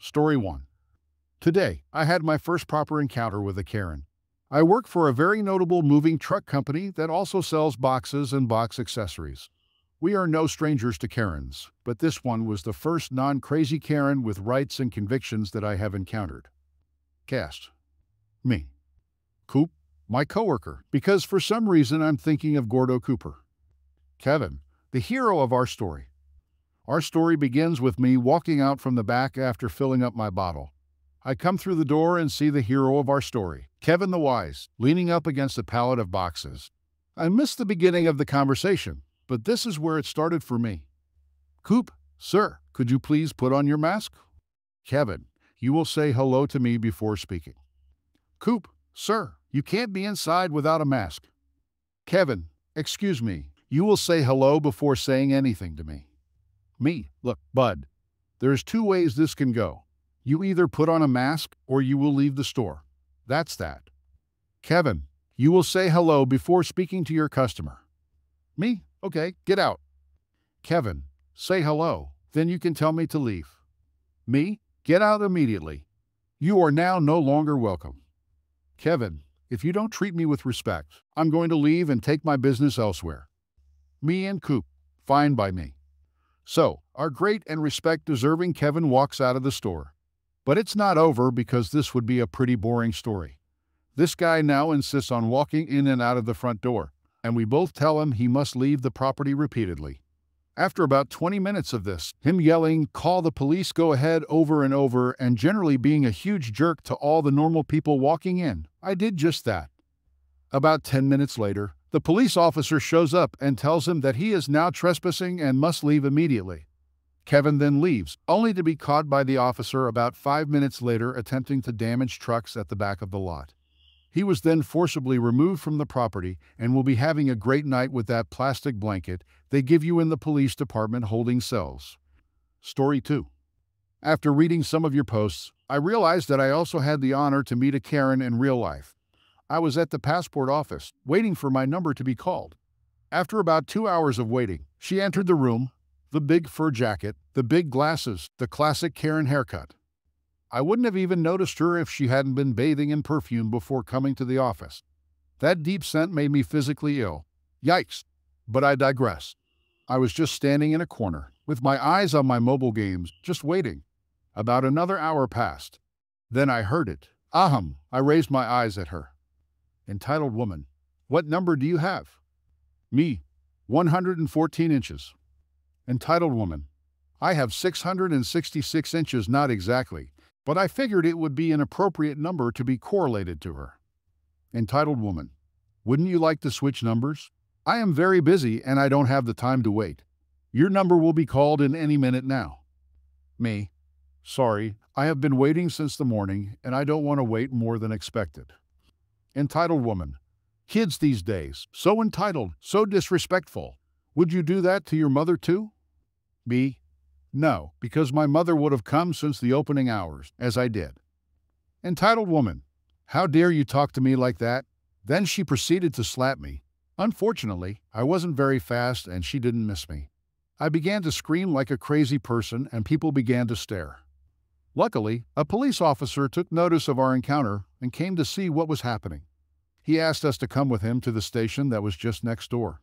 Story 1. Today, I had my first proper encounter with a Karen. I work for a very notable moving truck company that also sells boxes and box accessories. We are no strangers to Karens, but this one was the first non-crazy Karen with rights and convictions that I have encountered. Cast. Me. Coop, my coworker, because for some reason I'm thinking of Gordo Cooper. Kevin, the hero of our story. Our story begins with me walking out from the back after filling up my bottle. I come through the door and see the hero of our story, Kevin the Wise, leaning up against a pallet of boxes. I missed the beginning of the conversation, but this is where it started for me. Coop, sir, could you please put on your mask? Kevin, you will say hello to me before speaking. Coop, sir, you can't be inside without a mask. Kevin, excuse me, you will say hello before saying anything to me. Me, look, bud, there's two ways this can go. You either put on a mask or you will leave the store. That's that. Kevin, you will say hello before speaking to your customer. Me? Okay, get out. Kevin, say hello, then you can tell me to leave. Me? Get out immediately. You are now no longer welcome. Kevin, if you don't treat me with respect, I'm going to leave and take my business elsewhere. Me and Coop, fine by me. So, our great and respect-deserving Kevin walks out of the store. But it's not over because this would be a pretty boring story. This guy now insists on walking in and out of the front door, and we both tell him he must leave the property repeatedly. After about 20 minutes of this, him yelling, "Call the police, go ahead," over and over, and generally being a huge jerk to all the normal people walking in, I did just that. About 10 minutes later, the police officer shows up and tells him that he is now trespassing and must leave immediately. Kevin then leaves, only to be caught by the officer about 5 minutes later attempting to damage trucks at the back of the lot. He was then forcibly removed from the property and will be having a great night with that plastic blanket they give you in the police department holding cells. Story 2. After reading some of your posts, I realized that I also had the honor to meet a Karen in real life. I was at the passport office, waiting for my number to be called. After about 2 hours of waiting, she entered the room, the big fur jacket, the big glasses, the classic Karen haircut. I wouldn't have even noticed her if she hadn't been bathing in perfume before coming to the office. That deep scent made me physically ill. Yikes! But I digress. I was just standing in a corner, with my eyes on my mobile games, just waiting. About another hour passed. Then I heard it. Ahem! I raised my eyes at her. Entitled woman, what number do you have? Me, 114 inches. Entitled woman, I have 666 inches, not exactly, but I figured it would be an appropriate number to be correlated to her. Entitled woman, wouldn't you like to switch numbers? I am very busy and I don't have the time to wait. Your number will be called in any minute now. Me, sorry, I have been waiting since the morning and I don't want to wait more than expected. Entitled woman, kids these days, so entitled, so disrespectful. Would you do that to your mother too? Me, no, because my mother would have come since the opening hours, as I did. Entitled woman, how dare you talk to me like that? Then she proceeded to slap me. Unfortunately, I wasn't very fast and she didn't miss me. I began to scream like a crazy person and people began to stare. Luckily, a police officer took notice of our encounter and came to see what was happening. He asked us to come with him to the station that was just next door.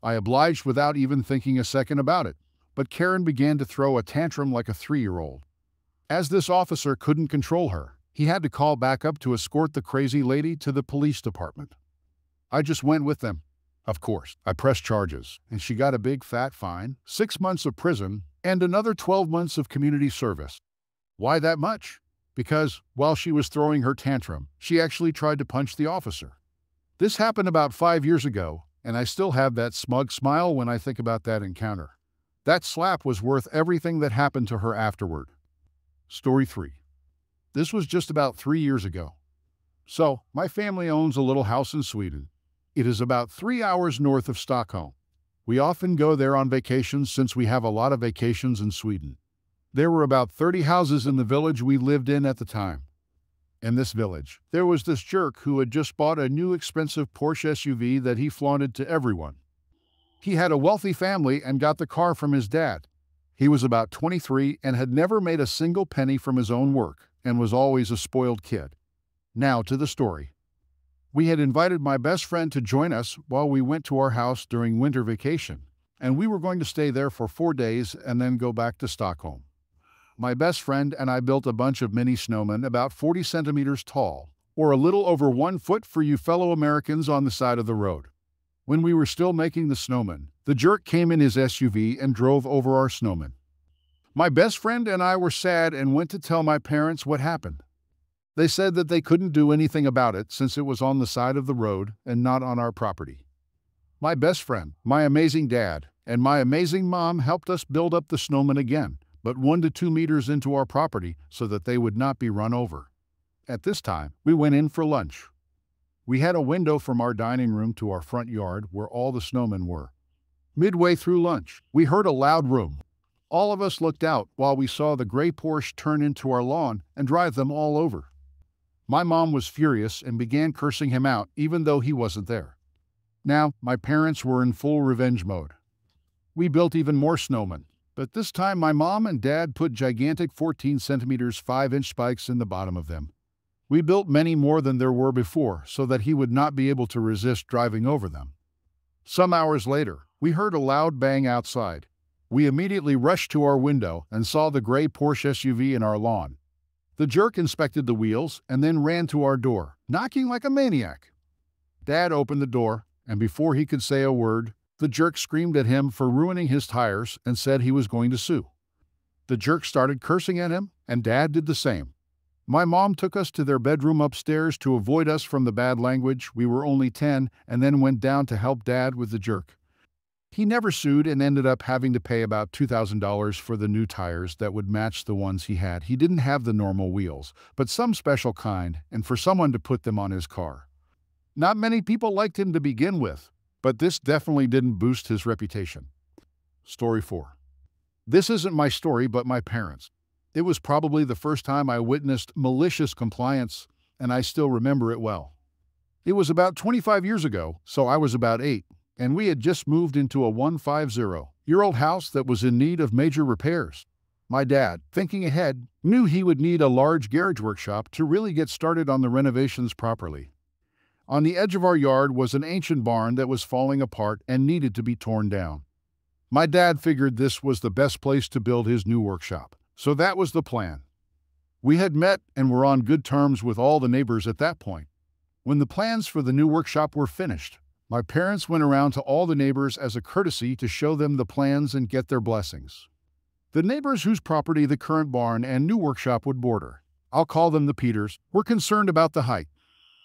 I obliged without even thinking a second about it, but Karen began to throw a tantrum like a 3-year-old. As this officer couldn't control her, he had to call back up to escort the crazy lady to the police department. I just went with them. Of course, I pressed charges, and she got a big fat fine, 6 months of prison, and another 12 months of community service. Why that much? Because, while she was throwing her tantrum, she actually tried to punch the officer. This happened about 5 years ago, and I still have that smug smile when I think about that encounter. That slap was worth everything that happened to her afterward. Story 3. This was just about 3 years ago. So, my family owns a little house in Sweden. It is about 3 hours north of Stockholm. We often go there on vacations since we have a lot of vacations in Sweden. There were about 30 houses in the village we lived in at the time. In this village, there was this jerk who had just bought a new expensive Porsche SUV that he flaunted to everyone. He had a wealthy family and got the car from his dad. He was about 23 and had never made a single penny from his own work and was always a spoiled kid. Now to the story. We had invited my best friend to join us while we went to our house during winter vacation, and we were going to stay there for 4 days and then go back to Stockholm. My best friend and I built a bunch of mini snowmen about 40 centimeters tall, or a little over 1 foot for you fellow Americans on the side of the road. When we were still making the snowman, the jerk came in his SUV and drove over our snowman. My best friend and I were sad and went to tell my parents what happened. They said that they couldn't do anything about it since it was on the side of the road and not on our property. My best friend, my amazing dad, and my amazing mom helped us build up the snowman again, but 1 to 2 meters into our property so that they would not be run over. At this time, we went in for lunch. We had a window from our dining room to our front yard where all the snowmen were. Midway through lunch, we heard a loud boom. All of us looked out while we saw the gray Porsche turn into our lawn and drive them all over. My mom was furious and began cursing him out even though he wasn't there. Now, my parents were in full revenge mode. We built even more snowmen, but this time my mom and dad put gigantic 14 centimeters 5-inch spikes in the bottom of them. We built many more than there were before so that he would not be able to resist driving over them. Some hours later, we heard a loud bang outside. We immediately rushed to our window and saw the gray Porsche SUV in our lawn. The jerk inspected the wheels and then ran to our door, knocking like a maniac. Dad opened the door, and before he could say a word, the jerk screamed at him for ruining his tires and said he was going to sue. The jerk started cursing at him, and Dad did the same. My mom took us to their bedroom upstairs to avoid us from the bad language. We were only 10 and then went down to help Dad with the jerk. He never sued and ended up having to pay about $2,000 for the new tires that would match the ones he had. He didn't have the normal wheels, but some special kind, and for someone to put them on his car. Not many people liked him to begin with, but this definitely didn't boost his reputation. Story 4. This isn't my story, but my parents'. It was probably the first time I witnessed malicious compliance, and I still remember it well. It was about 25 years ago, so I was about 8, and we had just moved into a 150-year-old house that was in need of major repairs. My dad, thinking ahead, knew he would need a large garage workshop to really get started on the renovations properly. On the edge of our yard was an ancient barn that was falling apart and needed to be torn down. My dad figured this was the best place to build his new workshop. So that was the plan. We had met and were on good terms with all the neighbors at that point. When the plans for the new workshop were finished, my parents went around to all the neighbors as a courtesy to show them the plans and get their blessings. The neighbors whose property the current barn and new workshop would border, I'll call them the Peters, were concerned about the height.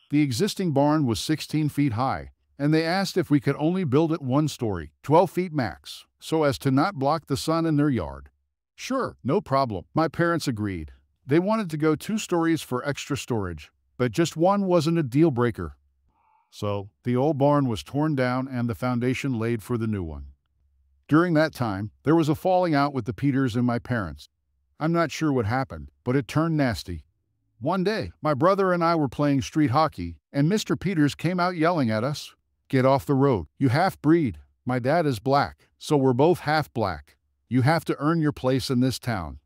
The existing barn was 16 feet high, and they asked if we could only build it 1 story, 12 feet max, so as to not block the sun in their yard. Sure, no problem. My parents agreed. They wanted to go 2 stories for extra storage, but just 1 wasn't a deal breaker. So, the old barn was torn down and the foundation laid for the new one. During that time, there was a falling out with the Peters and my parents. I'm not sure what happened, but it turned nasty. One day, my brother and I were playing street hockey, and Mr. Peters came out yelling at us, "Get off the road, you half-breed. My dad is black, so we're both half-black. You have to earn your place in this town."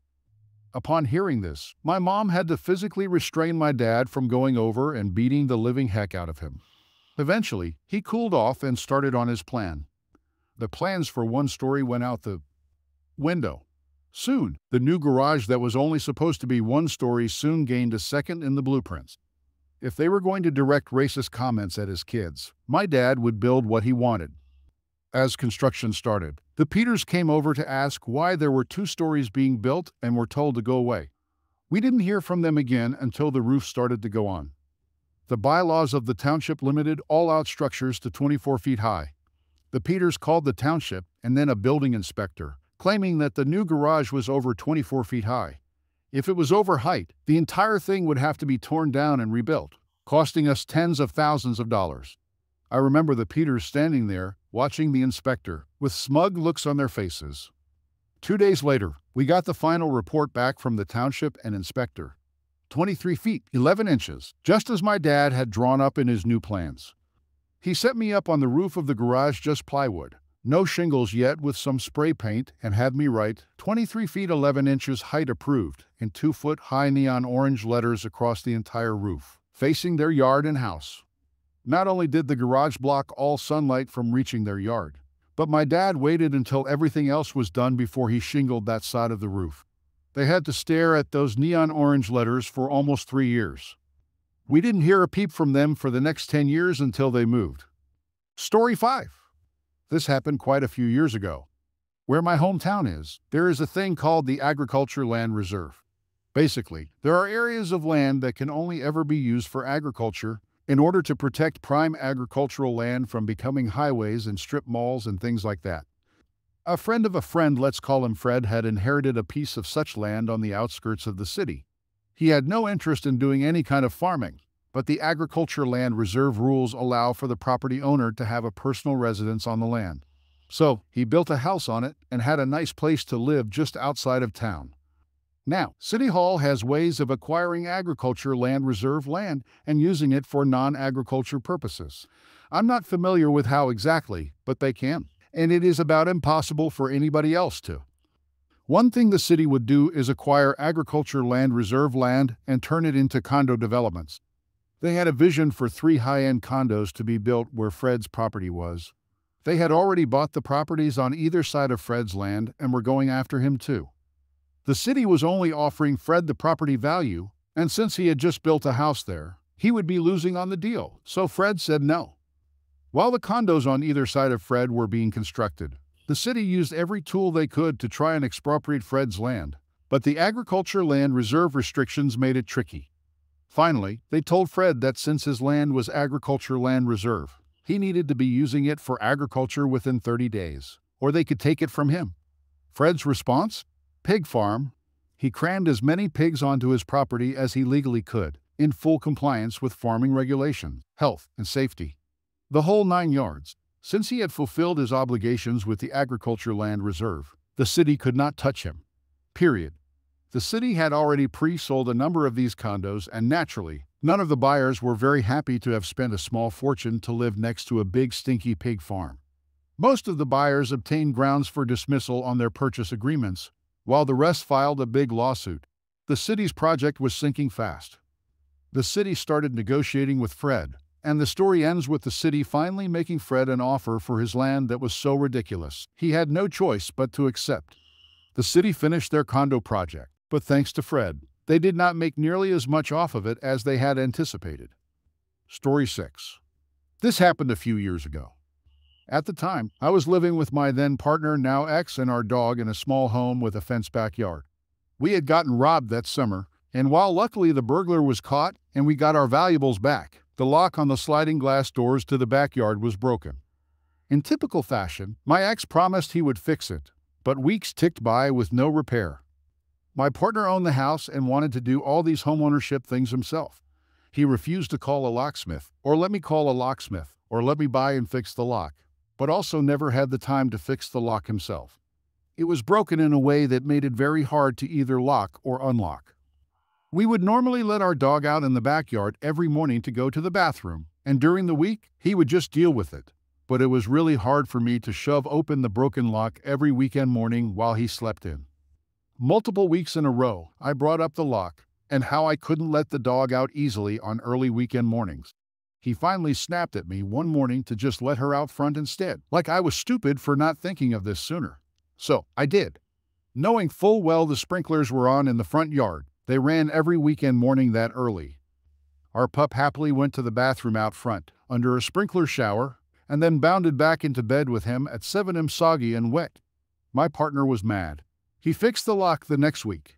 Upon hearing this, my mom had to physically restrain my dad from going over and beating the living heck out of him. Eventually, he cooled off and started on his plan. The plans for 1 story went out the window. Soon, the new garage that was only supposed to be 1 story soon gained a second in the blueprints. If they were going to direct racist comments at his kids, my dad would build what he wanted. As construction started, the Peters came over to ask why there were 2 stories being built and were told to go away. We didn't hear from them again until the roof started to go on. The bylaws of the township limited all-out structures to 24 feet high. The Peters called the township and then a building inspector, claiming that the new garage was over 24 feet high. If it was over height, the entire thing would have to be torn down and rebuilt, costing us tens of thousands of dollars. I remember the Peters standing there, watching the inspector, with smug looks on their faces. 2 days later, we got the final report back from the township and inspector. 23 feet, 11 inches, just as my dad had drawn up in his new plans. He set me up on the roof of the garage, just plywood, No shingles yet, with some spray paint, and had me right, 23 feet 11 inches height approved, and 2-foot high neon orange letters across the entire roof, facing their yard and house. Not only did the garage block all sunlight from reaching their yard, but my dad waited until everything else was done before he shingled that side of the roof. They had to stare at those neon orange letters for almost 3 years. We didn't hear a peep from them for the next 10 years until they moved. Story 5. This happened quite a few years ago. Where my hometown is, there is a thing called the Agriculture Land Reserve. Basically, there are areas of land that can only ever be used for agriculture in order to protect prime agricultural land from becoming highways and strip malls and things like that. A friend of a friend, let's call him Fred, had inherited a piece of such land on the outskirts of the city. He had no interest in doing any kind of farming, but the Agriculture Land Reserve rules allow for the property owner to have a personal residence on the land. So, he built a house on it and had a nice place to live just outside of town. Now, City Hall has ways of acquiring Agriculture Land Reserve land and using it for non-agriculture purposes. I'm not familiar with how exactly, but they can, and it is about impossible for anybody else to. One thing the city would do is acquire Agriculture Land Reserve land and turn it into condo developments. They had a vision for 3 high-end condos to be built where Fred's property was. They had already bought the properties on either side of Fred's land and were going after him too. The city was only offering Fred the property value, and since he had just built a house there, he would be losing on the deal, so Fred said no. While the condos on either side of Fred were being constructed, the city used every tool they could to try and expropriate Fred's land, but the Agriculture Land Reserve restrictions made it tricky. Finally, they told Fred that since his land was Agriculture Land Reserve, he needed to be using it for agriculture within 30 days, or they could take it from him. Fred's response? Pig farm. He crammed as many pigs onto his property as he legally could, in full compliance with farming regulations, health, and safety. The whole 9 yards. Since he had fulfilled his obligations with the Agriculture Land Reserve, the city could not touch him. Period. The city had already pre-sold a number of these condos, and naturally, none of the buyers were very happy to have spent a small fortune to live next to a big stinky pig farm. Most of the buyers obtained grounds for dismissal on their purchase agreements, while the rest filed a big lawsuit. The city's project was sinking fast. The city started negotiating with Fred, and the story ends with the city finally making Fred an offer for his land that was so ridiculous, he had no choice but to accept. The city finished their condo project, but thanks to Fred, they did not make nearly as much off of it as they had anticipated. Story 6. This happened a few years ago. At the time, I was living with my then partner, now ex, and our dog in a small home with a fenced backyard. We had gotten robbed that summer, and while luckily the burglar was caught and we got our valuables back, the lock on the sliding glass doors to the backyard was broken. In typical fashion, my ex promised he would fix it, but weeks ticked by with no repair. My partner owned the house and wanted to do all these homeownership things himself. He refused to call a locksmith, or let me call a locksmith, or let me buy and fix the lock, but also never had the time to fix the lock himself. It was broken in a way that made it very hard to either lock or unlock. We would normally let our dog out in the backyard every morning to go to the bathroom, and during the week, he would just deal with it. But it was really hard for me to shove open the broken lock every weekend morning while he slept in. Multiple weeks in a row, I brought up the lock and how I couldn't let the dog out easily on early weekend mornings. He finally snapped at me one morning to just let her out front instead, like I was stupid for not thinking of this sooner. So, I did. Knowing full well the sprinklers were on in the front yard, they ran every weekend morning that early. Our pup happily went to the bathroom out front, under a sprinkler shower, and then bounded back into bed with him at 7 am soggy and wet. My partner was mad. He fixed the lock the next week,